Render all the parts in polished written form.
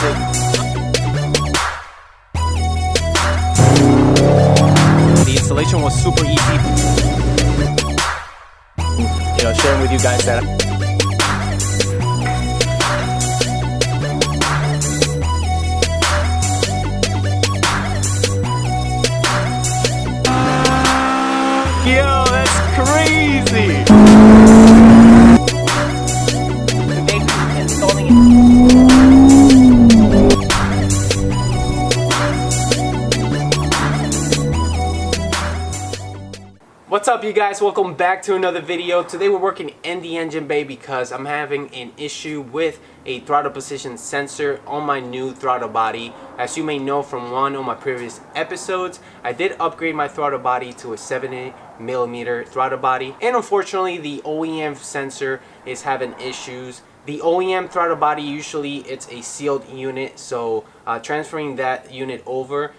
magic. The installation was super easy. You know, sharing with you guys that. Yo, that's crazy! What's up, you guys? Welcome back to another video. Today we're working in the engine bay because I'm having an issue with a throttle position sensor on my new throttle body. As you may know from one of my previous episodes, I did upgrade my throttle body to a 70mm throttle body, and unfortunately the OEM sensor is having issues. The OEM throttle body, usually it's a sealed unit, so transferring that unit over,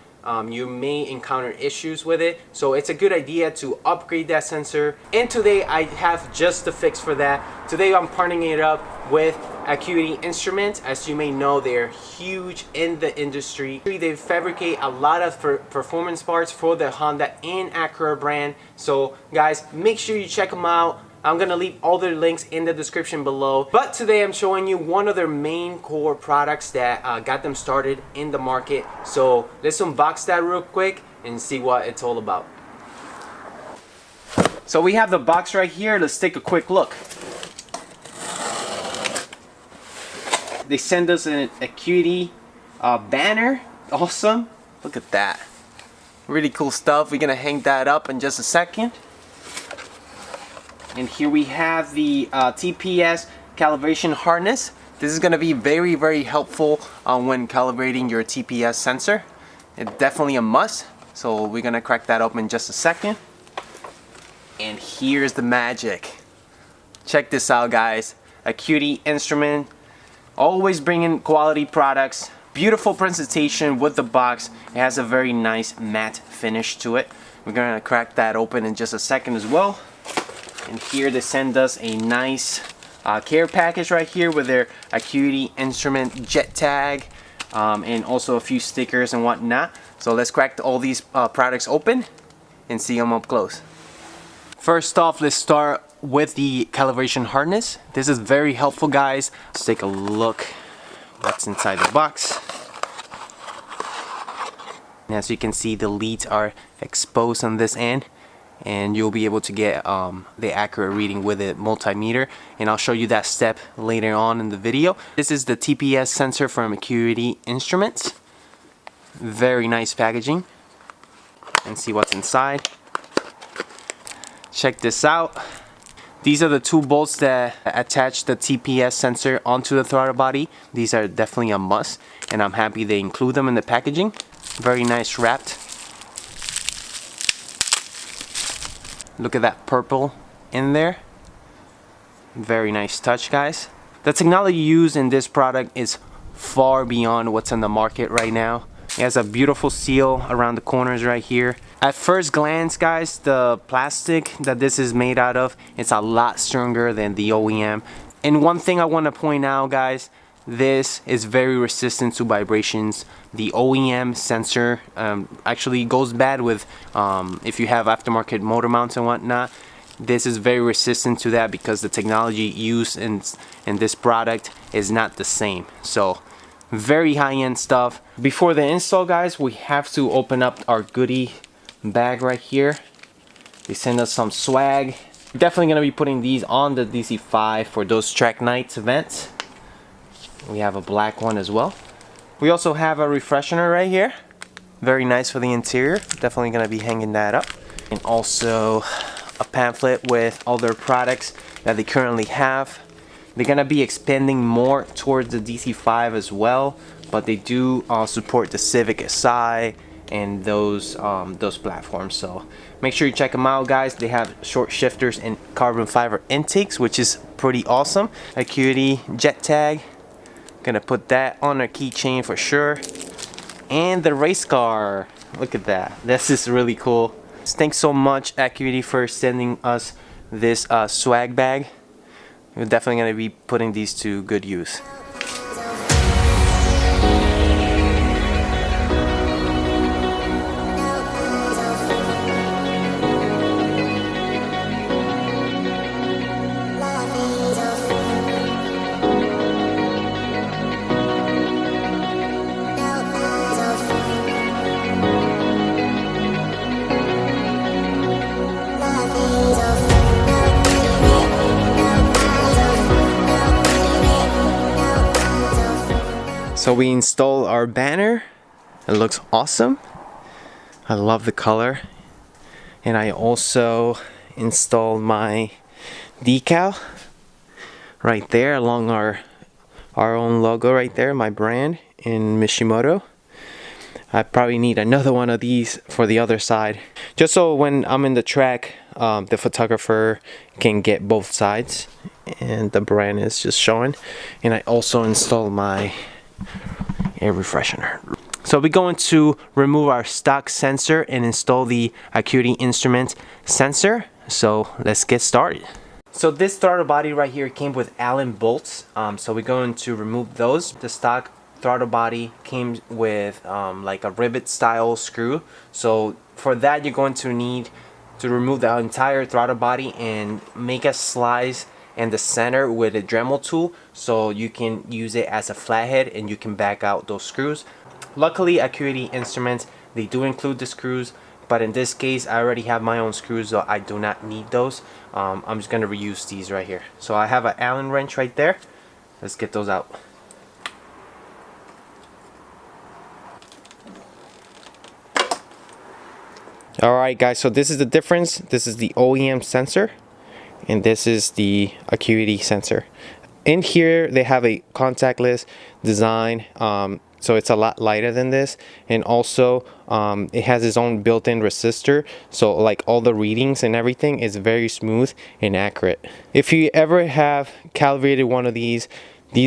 you may encounter issues with it, so it's a good idea to upgrade that sensor. And today I have just the fix for that. Today I'm partnering it up with Acuity Instruments. As you may know, they're huge in the industry. They fabricate a lot of performance parts for the Honda and Acura brand. So guys, make sure you check them out. I'm gonna leave all their links in the description below. But today I'm showing you one of their main core products that got them started in the market. So let's unbox that real quick and see what it's all about. So we have the box right here. Let's take a quick look. They send us an Acuity banner. Awesome. Look at that. Really cool stuff. We're gonna hang that up in just a second. And here we have the TPS calibration harness. This is going to be very, very helpful when calibrating your TPS sensor. It's definitely a must. So we're going to crack that open in just a second. And here's the magic. Check this out, guys. Acuity Instrument, always bringing quality products. Beautiful presentation with the box. It has a very nice matte finish to it. We're going to crack that open in just a second as well. And here they send us a nice care package right here with their Acuity Instrument jet tag, and also a few stickers and whatnot. So let's crack all these products open and see them up close. First off, let's start with the calibration harness. This is very helpful, guys. Let's take a look what's inside the box. And as you can see, the leads are exposed on this end, and you'll be able to get the accurate reading with a multimeter, and I'll show you that step later on in the video. This is the TPS sensor from Acuity Instruments. Very nice packaging. And see what's inside. Check this out. These are the two bolts that attach the TPS sensor onto the throttle body. These are definitely a must, and I'm happy they include them in the packaging. Very nice wrapped. Look at that purple in there. Very nice touch, guys. The technology used in this product is far beyond what's in the market right now. It has a beautiful seal around the corners right here. At first glance, guys, the plastic that this is made out of, it's a lot stronger than the OEM. And one thing I want to point out, guys, this is very resistant to vibrations. The OEM sensor actually goes bad with if you have aftermarket motor mounts and whatnot. This is very resistant to that because the technology used in this product is not the same. So very high-end stuff. Before the install, guys, we have to open up our goodie bag right here. They send us some swag. Definitely gonna be putting these on the DC5 for those track nights events. We have a black one as well. We also have a refreshener right here. Very nice for the interior. Definitely gonna be hanging that up. And also a pamphlet with all their products that they currently have. They're gonna be expanding more towards the DC5 as well, but they do support the Civic Si and those platforms. So make sure you check them out, guys. They have short shifters and carbon fiber intakes, which is pretty awesome. Acuity jet tag. Gonna put that on our keychain for sure. And the race car. Look at that. This is really cool. Thanks so much, Acuity, for sending us this swag bag. We're definitely gonna be putting these to good use. So we installed our banner. It looks awesome. I love the color. And I also installed my decal right there along our own logo right there, my brand in Mishimoto. I probably need another one of these for the other side, just so when I'm in the track, the photographer can get both sides and the brand is just showing. And I also installed my air refreshener. So we're going to remove our stock sensor and install the Acuity instrument sensor. So let's get started. So this throttle body right here came with Allen bolts. So we're going to remove those. The stock throttle body came with like a rivet style screw. So for that you're going to need to remove the entire throttle body and make a slice in the center with a Dremel tool, so you can use it as a flathead and you can back out those screws. Luckily Acuity instruments, they do include the screws, but in this case I already have my own screws, so I do not need those. I'm just going to reuse these right here. So I have an Allen wrench right there. Let's get those out. Alright guys, so this is the difference. This is the OEM sensor and this is the Acuity sensor. In here they have a contactless design, so it's a lot lighter than this, and also it has its own built-in resistor, so like all the readings and everything is very smooth and accurate. If you ever have calibrated one of these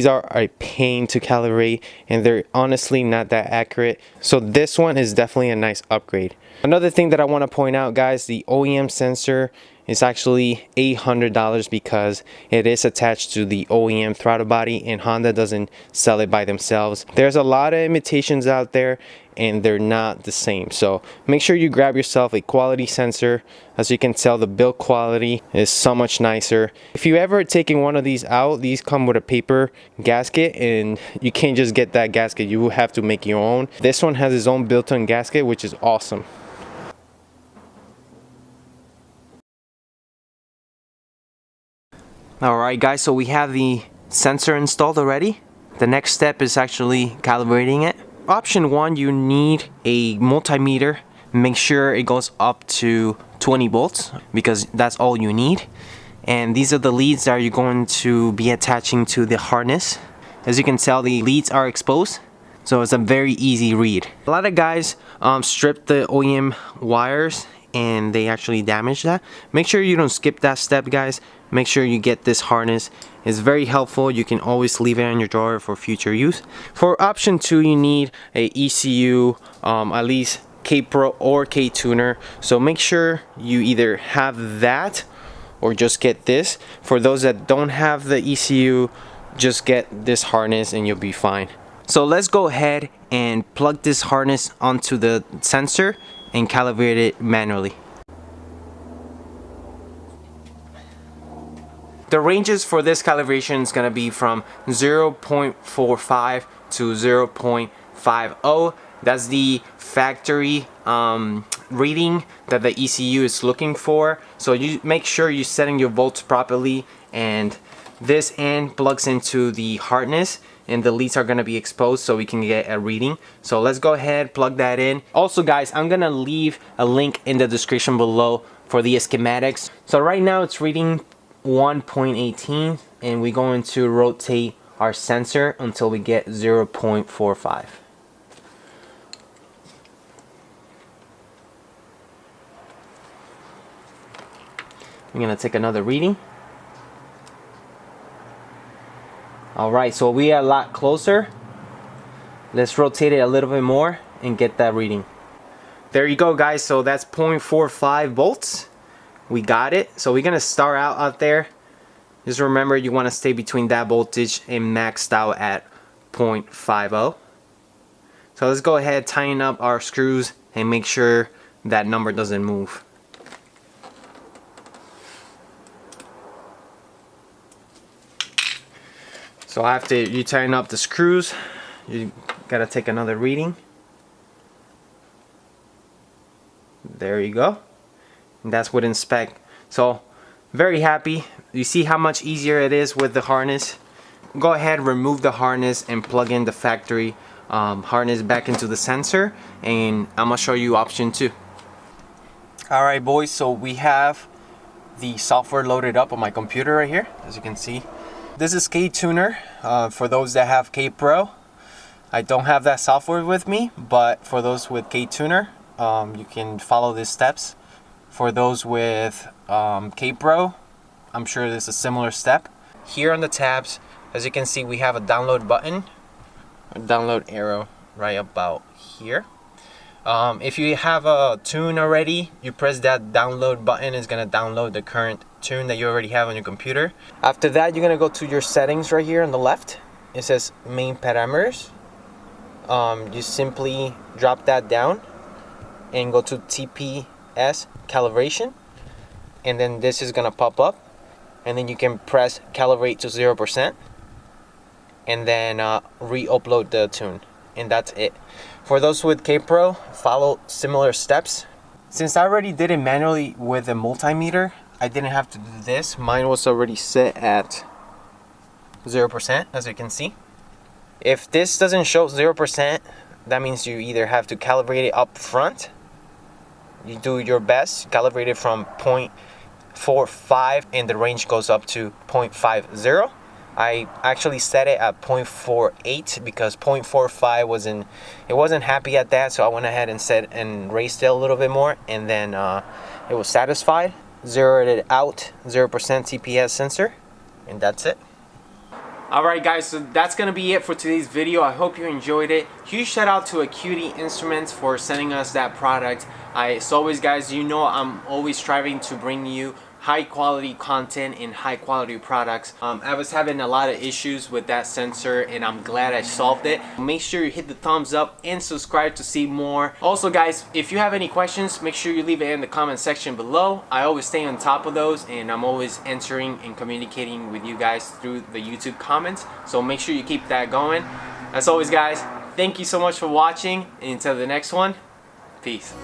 are a pain to calibrate and they're honestly not that accurate, so this one is definitely a nice upgrade. Another thing that I want to point out guys, the OEM sensor is actually $800 because it is attached to the OEM throttle body and Honda doesn't sell it by themselves. There's a lot of imitations out there and they're not the same, so make sure you grab yourself a quality sensor. As you can tell, the build quality is so much nicer. If you ever taking one of these out, these come with a paper gasket and you can't just get that gasket, you will have to make your own. This one has its own built-in gasket, which is awesome. Alright guys, so we have the sensor installed already. The next step is actually calibrating it. Option 1, you need a multimeter. Make sure it goes up to 20 volts because that's all you need. And these are the leads that you're going to be attaching to the harness. As you can tell, the leads are exposed, so it's a very easy read. A lot of guys strip the OEM wires and they actually damage that. Make sure you don't skip that step guys. Make sure you get this harness. It's very helpful. You can always leave it in your drawer for future use. For option 2, you need a ECU, at least K-Pro or K-Tuner. So make sure you either have that or just get this. For those that don't have the ECU, just get this harness and you'll be fine. So let's go ahead and plug this harness onto the sensor and calibrate it manually. The ranges for this calibration is going to be from 0.45 to 0.50. That's the factory reading that the ECU is looking for. So you make sure you're setting your volts properly, and this end plugs into the harness and the leads are going to be exposed so we can get a reading. So let's go ahead, plug that in. Also guys, I'm going to leave a link in the description below for the schematics. So right now it's reading 1.18 and we're going to rotate our sensor until we get 0.45. I'm going to take another reading. Alright, so we are a lot closer. Let's rotate it a little bit more and get that reading. There you go guys, so that's 0.45 volts. We got it. So we're gonna start out there. Just remember you want to stay between that voltage and maxed out at 0.50. So let's go ahead, tighten up our screws and make sure that number doesn't move. So after you tighten up the screws, you gotta take another reading. There you go. And that's within spec. So very happy. You see how much easier it is with the harness. go ahead, remove the harness and plug in the factory harness back into the sensor, and I'm gonna show you option 2. Alright boys, so we have the software loaded up on my computer right here, as you can see. This is K-Tuner for those that have K-Pro. I don't have that software with me, but for those with K-Tuner, you can follow these steps. For those with K-Pro, I'm sure there's a similar step. Here on the tabs, as you can see, we have a download button, a download arrow right about here. If you have a tune already, you press that download button. It's gonna download the current tune that you already have on your computer. After that, you're gonna go to your settings right here on the left. It says main parameters. You simply drop that down and go to TPS calibration, and then this is gonna pop up, and then you can press calibrate to 0% and then re-upload the tune, and that's it. For those with K-Pro, follow similar steps. Since I already did it manually with a multimeter, I didn't have to do this. Mine was already set at 0%, as you can see. If this doesn't show 0%, that means you either have to calibrate it up front. You do your best, calibrate it from 0.45 and the range goes up to 0.50. I actually set it at 0.48 because 0.45 wasn't happy at that, so I went ahead and set and raised it a little bit more, and then it was satisfied. Zeroed it out, 0% TPS sensor, and that's it. Alright guys, so that's gonna be it for today's video. I hope you enjoyed it. Huge shout out to Acuity Instruments for sending us that product. As always guys, you know I'm always striving to bring you high quality content and high quality products. I was having a lot of issues with that sensor, and I'm glad I solved it. Make sure you hit the thumbs up and subscribe to see more. Also guys, if you have any questions, make sure you leave it in the comment section below. I always stay on top of those, and I'm always answering and communicating with you guys through the YouTube comments, so make sure you keep that going. As always guys, thank you so much for watching, and until the next one, peace.